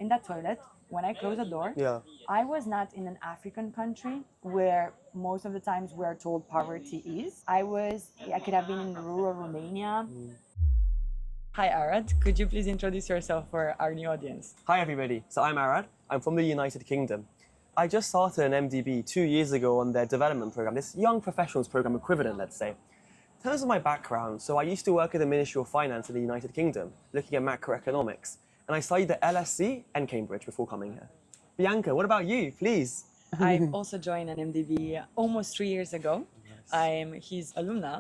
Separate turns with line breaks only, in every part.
in that toilet, when I closed the door,
Yeah.
I was not in an African country where most of the times we're told poverty is. I could have been in rural Romania. Hi, Arad. Could you please introduce yourself for our new audience?
Hi everybody, so I'm Arrad, I'm from the United Kingdom. I just started an MDB 2 years ago on their development program, this young professionals program equivalent, let's say. In terms of my background, so I used to work at the Ministry of Finance in the United Kingdom, looking at macroeconomics, and I studied the LSE and Cambridge before coming here. Bianca, what about you, please?
I've also joined an MDB almost 3 years ago. I'm his alumna.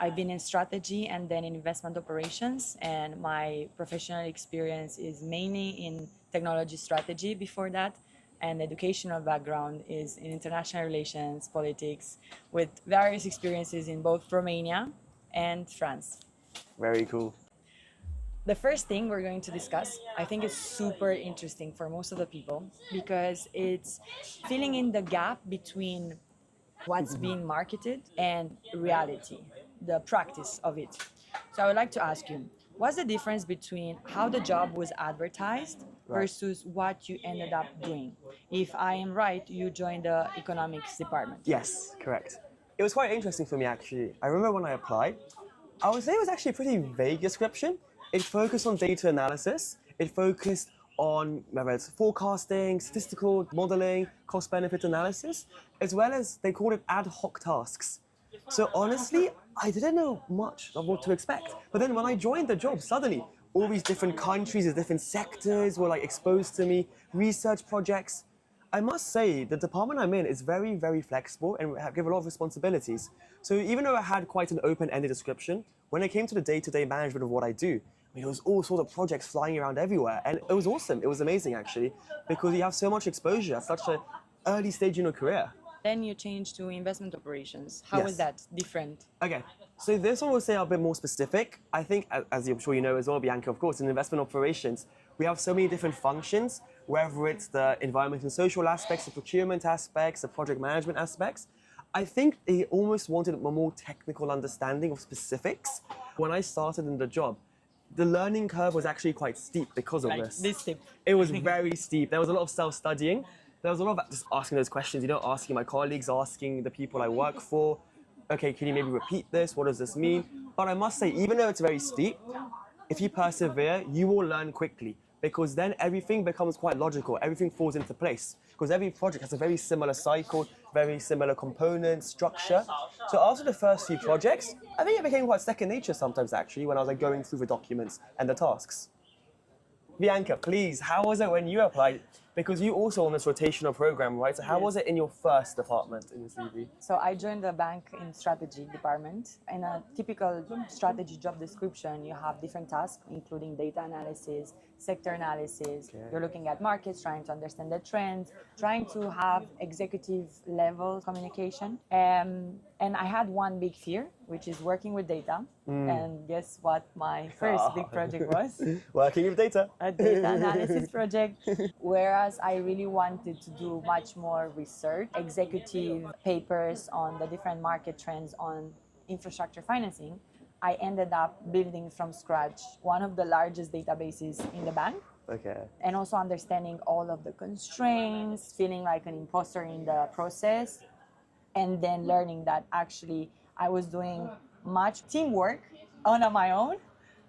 I've been in strategy and then in investment operations, and my professional experience is mainly in technology strategy before that, and educational background is in international relations, politics, with various experiences in both Romania and France.
Very cool.
The first thing we're going to discuss, I think, is super interesting for most of the people because it's filling in the gap between what's being marketed and reality, the practice of it. So I would like to ask you, what's the difference between how the job was advertised versus what you ended up doing? If I am right, you joined the economics department.
Yes, correct. It was quite interesting for me actually. I remember when I applied, I would say it was actually a pretty vague description. It focused on data analysis, it focused on whether it's forecasting, statistical modeling, cost benefit analysis, as well as they called it ad hoc tasks. So honestly, I didn't know much of what to expect. But then when I joined the job, suddenly all these different countries, and different sectors were like exposed to me, research projects. I must say the department I'm in is very, very flexible and give a lot of responsibilities. So even though I had quite an open-ended description, when it came to the day-to-day management of what I do, I mean, there was all sorts of projects flying around everywhere, and it was awesome. It was amazing actually, because you have so much exposure at such an early stage in your career.
Then you changed to investment operations. How was
Yes.
that different?
Okay, so this one will say a bit more specific. I think, as I'm sure you know as well, Bianca, of course, in investment operations, we have so many different functions, whether it's the environmental and social aspects, the procurement aspects, the project management aspects. I think they almost wanted a more technical understanding of specifics. When I started in the job, the learning curve was actually quite steep because of
Like
this.
this tip.
It was very steep. There was a lot of self-studying. There was a lot of just asking those questions, asking my colleagues, asking the people I work for, okay, can you maybe repeat this? What does this mean? But I must say, even though it's very steep, if you persevere, you will learn quickly because then everything becomes quite logical. Everything falls into place because every project has a very similar cycle, very similar components, structure. So after the first few projects, I think it became quite second nature sometimes actually when I was like going through the documents and the tasks. Bianca, please, how was it when you applied? Because you also on this rotational program, right? So how was it in your first department in the CV?
So I joined the bank in strategy department. In a typical strategy job description, you have different tasks, including data analysis, sector analysis.
Okay.
You're looking at markets, trying to understand the trends, trying to have executive level communication. And I had one big fear, which is working with data. And guess what my first big project was?
Working with data.
A data analysis project, whereas I really wanted to do much more research, executive papers on the different market trends on infrastructure financing. I ended up building from scratch one of the largest databases in the bank.
Okay.
And also understanding all of the constraints, feeling like an imposter in the process, and then learning that actually I was doing much teamwork on my own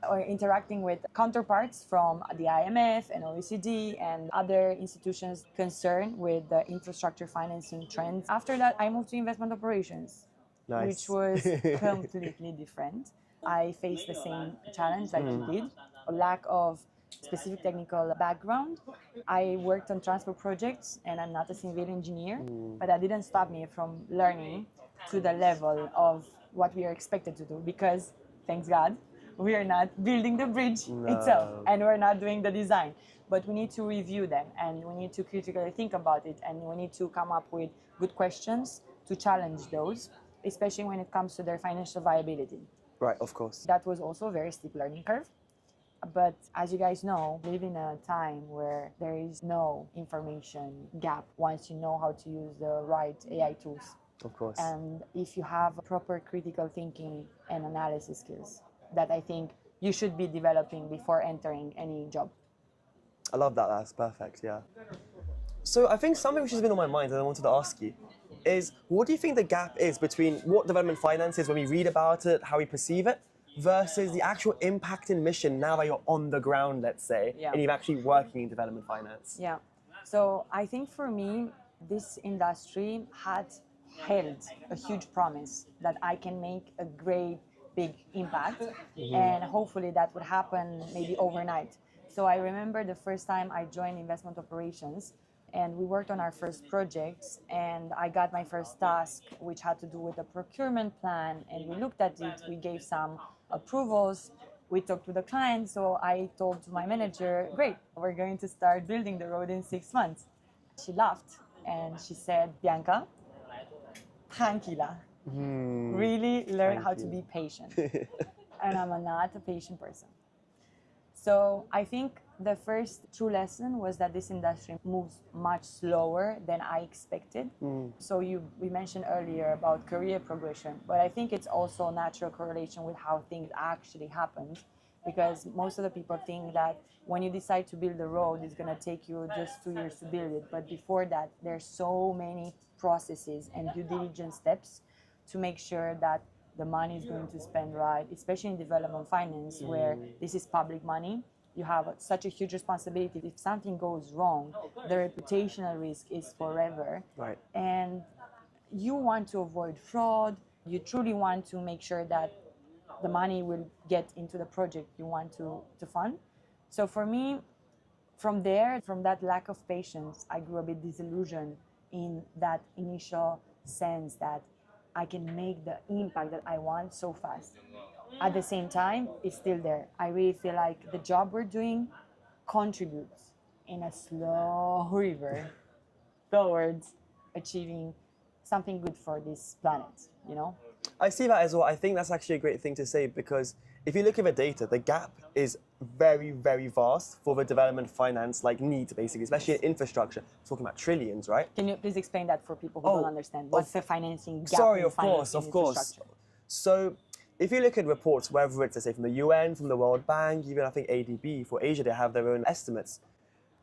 or interacting with counterparts from the IMF and OECD and other institutions concerned with the infrastructure financing trends. After that, I moved to investment operations,
Nice.
which was completely different. I faced the same challenge like you did, a lack of specific technical background. I worked on transport projects and I'm not a civil engineer, but that didn't stop me from learning to the level of what we are expected to do because, thanks God, we are not building the bridge itself and we're not doing the design. But we need to review them and we need to critically think about it and we need to come up with good questions to challenge those, especially when it comes to their financial viability.
Right, of course.
That was also a very steep learning curve. But as you guys know, we live in a time where there is no information gap once you know how to use the right AI tools.
Of course.
And if you have proper critical thinking and analysis skills that I think you should be developing before entering any job.
I love that. That's perfect. Yeah. So I think something which has been on my mind and I wanted to ask you is, what do you think the gap is between what development finance is when we read about it, how we perceive it, versus the actual impact and mission now that you're on the ground, let's say,
Yeah.
and you're actually working in development finance?
Yeah. So I think for me, this industry had held a huge promise that I can make a great big impact, and hopefully that would happen maybe overnight. So I remember the first time I joined investment operations, and we worked on our first projects, and I got my first task, which had to do with a procurement plan, and we looked at it, we gave some approvals, we talked to the client. So I told to my manager, great, we're going to start building the road in 6 months. She laughed and she said, Bianca, tranquila, really learn how to be patient. And I'm not a patient person. So I think the first true lesson was that this industry moves much slower than I expected. So we mentioned earlier about career progression, but I think it's also a natural correlation with how things actually happen, because most of the people think that when you decide to build a road, it's going to take you just 2 years to build it. But before that, there's so many processes and due diligence steps to make sure that the money is going to spend right, especially in development finance, where this is public money. You have such a huge responsibility. If something goes wrong, the reputational risk is forever.
Right.
And you want to avoid fraud. You truly want to make sure that the money will get into the project you want to fund. So for me, from there, from that lack of patience, I grew a bit disillusioned in that initial sense that I can make the impact that I want so fast. At the same time, it's still there. I really feel like the job we're doing contributes in a slow river towards achieving something good for this planet, you know?
I see that as well. I think that's actually a great thing to say, because if you look at the data, the gap is very, very vast for the development finance needs, basically, especially in infrastructure. We're talking about trillions, right?
Can you please explain that for people who don't understand? What's the financing gap?
Sorry,
in
of course,
finance
of
in
course.
infrastructure?
So if you look at reports, whether it's, let's say, from the UN, from the World Bank, even I think ADB, for Asia, they have their own estimates.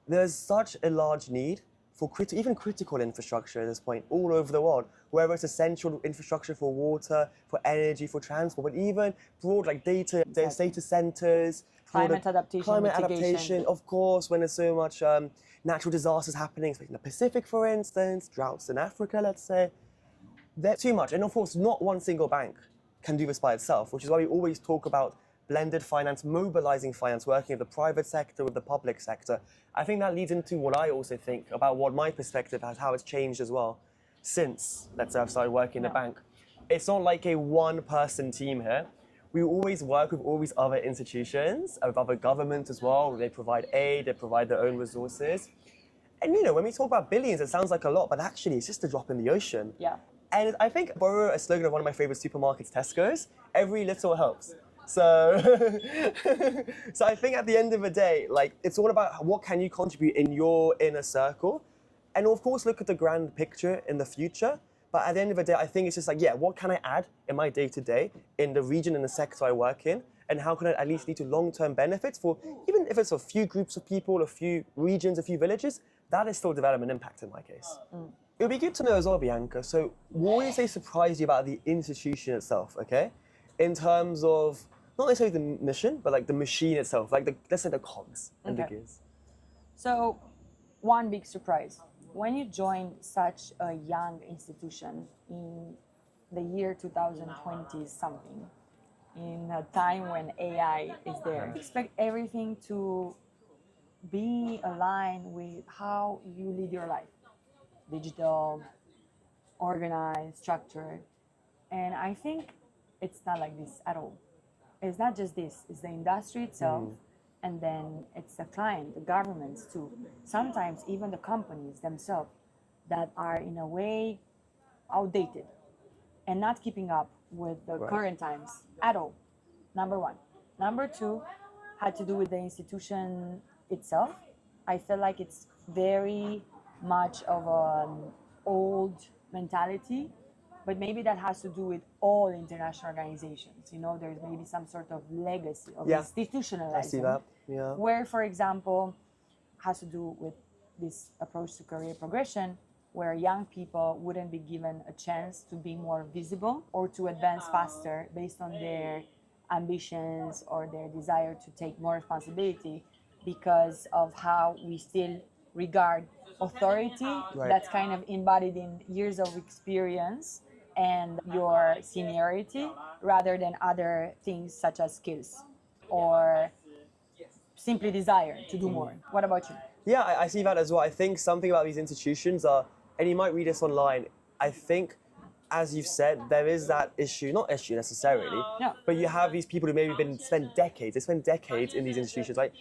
There's such a large need for even critical infrastructure at this point all over the world, whether it's essential infrastructure for water, for energy, for transport, but even broad data centers,
Climate adaptation,
climate
mitigation.
adaptation, of course, when there's so much natural disasters happening, especially in the Pacific, for instance, droughts in Africa, let's say. They're too much. And of course, not one single bank can do this by itself, which is why we always talk about blended finance, mobilizing finance, working with the private sector, with the public sector. I think that leads into what I also think about what my perspective has, how it's changed as well since, let's say, I've started working in the bank. It's not like a one-person team here. We always work with all these other institutions, with other governments as well. They provide aid, they provide their own resources. And when we talk about billions, it sounds like a lot, but actually it's just a drop in the ocean.
Yeah.
And I think, borrow a slogan of one of my favorite supermarkets, Tesco's, every little helps. So, so I think at the end of the day, it's all about what can you contribute in your inner circle, and of course look at the grand picture in the future. But at the end of the day, I think it's just what can I add in my day-to-day in the region and the sector I work in, and how can I at least lead to long-term benefits for, even if it's a few groups of people, a few regions, a few villages, that is still development impact in my case. It would be good to know as well, Bianca, so what would you say surprised you about the institution itself, okay? In terms of, not necessarily the mission, but the machine itself, let's say the cogs and the gears.
So, one big surprise. When you join such a young institution in the year 2020 something, in a time when AI is there, expect everything to be aligned with how you lead your life. Digital, organized, structured. And I think it's not like this at all. It's not just this, it's the industry itself, and then it's the client, the governments too. Sometimes even the companies themselves that are in a way outdated and not keeping up with the current times at all. Number one. Number two had to do with the institution itself. I feel like it's very much of an old mentality, but maybe that has to do with all international organizations. There's maybe some sort of legacy of institutionalizing.
I see that, yeah.
Where, for example, has to do with this approach to career progression, where young people wouldn't be given a chance to be more visible or to advance faster based on their ambitions or their desire to take more responsibility because of how we still regard authority that's kind of embodied in years of experience and your seniority rather than other things such as skills or simply desire to do more. What about you?
Yeah, I see that as well. I think something about these institutions are, and you might read this online, I think, as you've said, there is that issue, not issue necessarily, but you have these people who maybe spend decades in these institutions, right?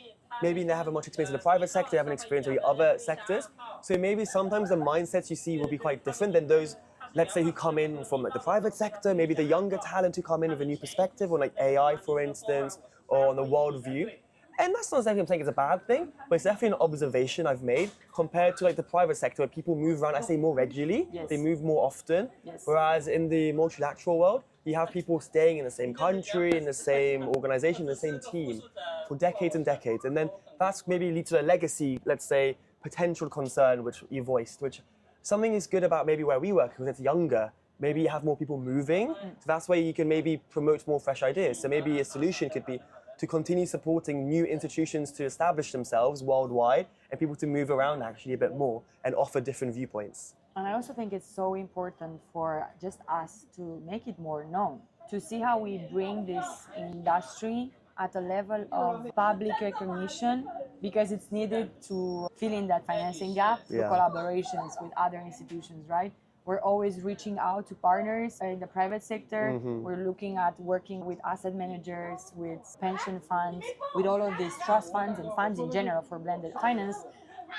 Maybe they haven't much experience in the private sector, they haven't experienced in the other sectors. So maybe sometimes the mindsets you see will be quite different than those, let's say, who come in from like the private sector, maybe the younger talent who come in with a new perspective on like AI, for instance, or on the world view. And that's not exactly I'm saying it's a bad thing, but it's definitely an observation I've made compared to like the private sector where people move around, I say more regularly, they move more often. Whereas in the multilateral world, you have people staying in the same country, in the same organization, the same team for decades and decades. And then that's maybe leads to a legacy, let's say, potential concern which you voiced, which something is good about maybe where we work because it's younger. Maybe you have more people moving, so that's where you can maybe promote more fresh ideas. So maybe a solution could be to continue supporting new institutions to establish themselves worldwide and people to move around actually a bit more and offer different viewpoints.
And I also think it's so important for just us to make it more known, to see how we bring this industry at a level of public recognition because it's needed to fill in that financing gap through collaborations with other institutions, right? We're always reaching out to partners in the private sector. We're looking at working with asset managers, with pension funds, with all of these trust funds and funds in general for blended finance.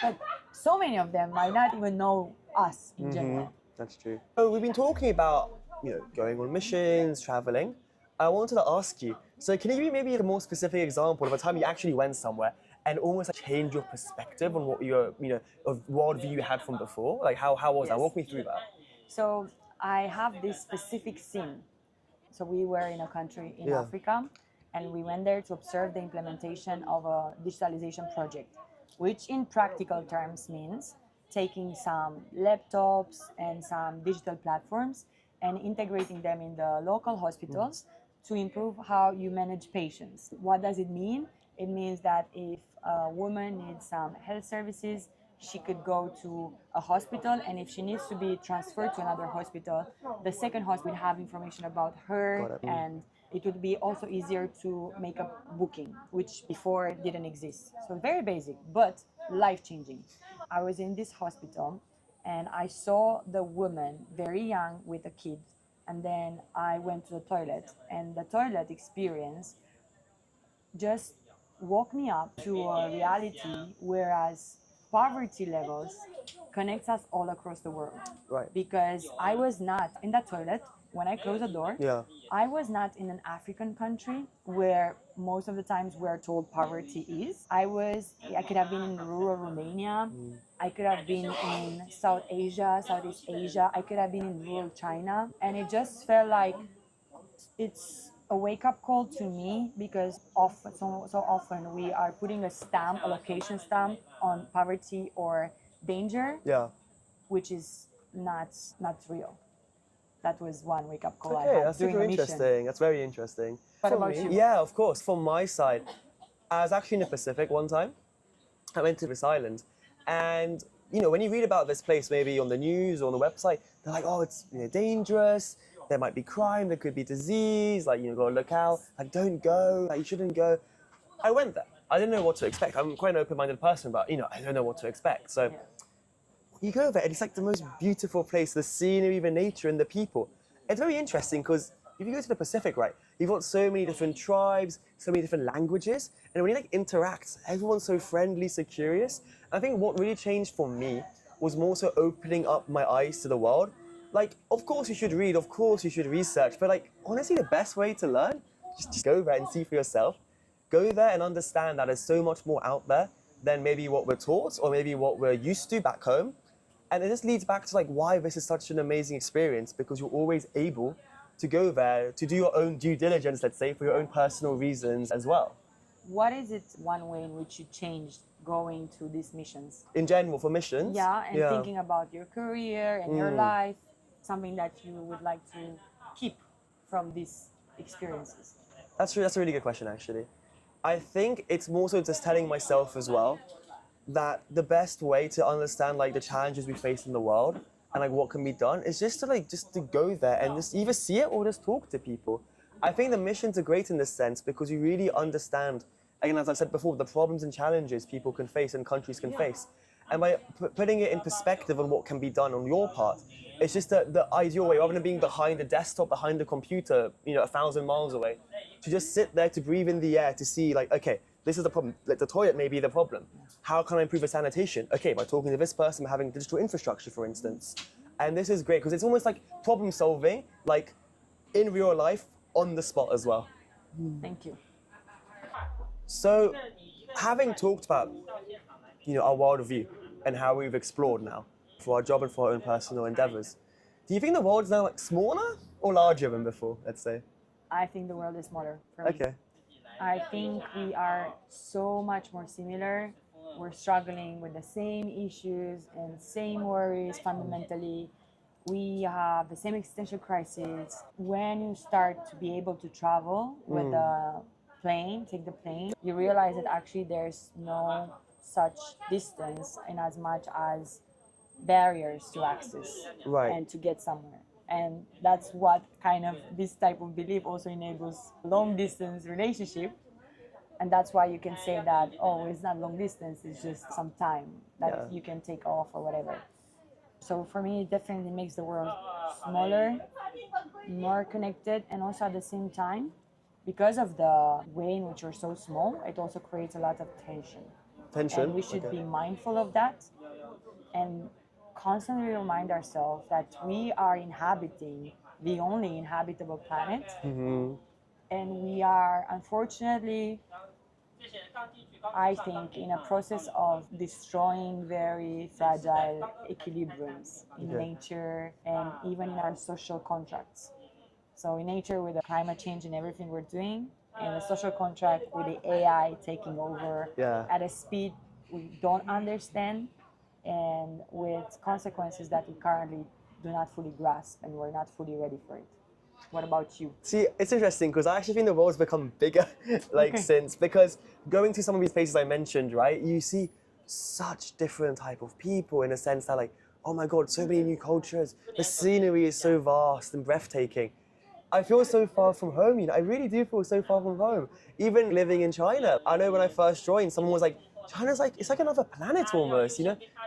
But so many of them might not even know us in general.
That's true. So we've been talking about, going on missions, traveling. I wanted to ask you, so can you give me maybe a more specific example of a time you actually went somewhere and almost change your perspective on what your, of worldview you had from before? Like how was that? Walk me through that.
So I have this specific scene. So we were in a country in Africa and we went there to observe the implementation of a digitalization project, which in practical terms means taking some laptops and some digital platforms and integrating them in the local hospitals to improve how you manage patients. What does it mean? It means that if a woman needs some health services, she could go to a hospital, and if she needs to be transferred to another hospital, the second hospital would have information about her, and it would be also easier to make a booking, which before didn't exist. So very basic, but life-changing. I was in this hospital, and I saw the woman, very young, with a kid, and then I went to the toilet, and the toilet experience just woke me up to a reality, whereas poverty levels connects us all across the world.
Right.
Because I was not in that toilet when I closed the door. I was not in an African country where most of the times we're told poverty is. I could have been in rural Romania. I could have been in South Asia, Southeast Asia. I could have been in rural China. And it just felt like it's a wake-up call to me because so often we are putting a location stamp on poverty or danger, which is not real. That was one wake-up call I had
that's
during
super
a mission.
interesting. That's very interesting.
What about you?
Yeah, of course. From my side, I was actually in the Pacific one time. I went to this island, and when you read about this place, maybe on the news or on the website, they're like, oh, it's dangerous. There might be crime. There could be disease. Like gotta look out. Like don't go. Like you shouldn't go. I went there. I didn't know what to expect. I'm quite an open-minded person, but I don't know what to expect. So you go there, and it's like the most beautiful place. The scenery, the nature, and the people. It's very interesting because if you go to the Pacific, right, you've got so many different tribes, so many different languages, and when you interact, everyone's so friendly, so curious. I think what really changed for me was more so opening up my eyes to the world. Like, of course you should read, of course you should research, but honestly, the best way to learn, just go there and see for yourself. Go there and understand that there's so much more out there than maybe what we're taught or maybe what we're used to back home. And it just leads back to why this is such an amazing experience, because you're always able to go there to do your own due diligence, let's say, for your own personal reasons as well.
What is it one way in which you changed going to these missions?
In general, for missions?
Yeah, and thinking about your career and your life, something that you would like to keep from these experiences.
That's true. That's a really good question, actually. I think it's more so just telling myself as well that the best way to understand like the challenges we face in the world and like what can be done is just to go there and just either see it or just talk to people. I think the missions are great in this sense because you really understand, again, as I said before, the problems and challenges people can face and countries can face. And by putting it in perspective on what can be done on your part, it's just the ideal way, rather than being behind a desktop, behind a computer, 1,000 miles away, to just sit there, to breathe in the air, to see like, okay, this is the problem. Like the toilet may be the problem. How can I improve the sanitation? Okay, by talking to this person, having digital infrastructure, for instance. And this is great because it's almost like problem solving, like in real life, on the spot as well.
Thank you.
So, having talked about, our worldview and how we've explored now for our job and for our own personal endeavors, do you think the world is now like smaller or larger than before, let's say?
I think the world is smaller for me.
Okay.
I think we are so much more similar. We're struggling with the same issues and same worries fundamentally. We have the same existential crisis. When you start to be able to travel with the plane, take the plane, you realize that actually there's no such distance in as much as barriers to access and to get somewhere. And that's what kind of this type of belief also enables long distance relationship. And that's why you can say that, oh, it's not long distance, it's just some time that you can take off or whatever. So for me, it definitely makes the world smaller, more connected, and also at the same time, because of the way in which we're so small, it also creates a lot of tension. And we should be mindful of that and constantly remind ourselves that we are inhabiting the only inhabitable planet. And we are, unfortunately, I think, in a process of destroying very fragile equilibriums in nature and even in our social contracts. So in nature, with the climate change and everything we're doing, and the social contract with the AI taking over at a speed we don't understand, and with consequences that we currently do not fully grasp and we're not fully ready for it. What about you?
See, it's interesting because I actually think the world's become bigger since, because going to some of these places I mentioned, right, you see such different type of people in a sense that like, oh my God, so many new cultures. The scenery is so vast and breathtaking. I feel so far from home, I really do feel so far from home. Even living in China, I know when I first joined, someone was like, China's like, it's like another planet almost,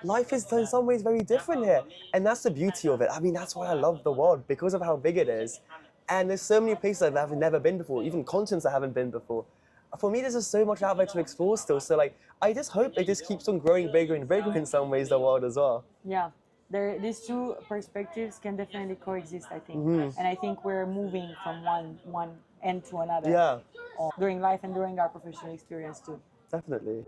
Life is in some ways very different here. And that's the beauty of it. I mean, that's why I love the world, because of how big it is. And there's so many places I've never been before, even continents I haven't been before. For me, there's just so much out there to explore still. So like, I just hope it just keeps on growing bigger and bigger in some ways, the world as well.
Yeah. These two perspectives can definitely coexist, I think. And I think we're moving from one end to another during life and during our professional experience too.
Definitely.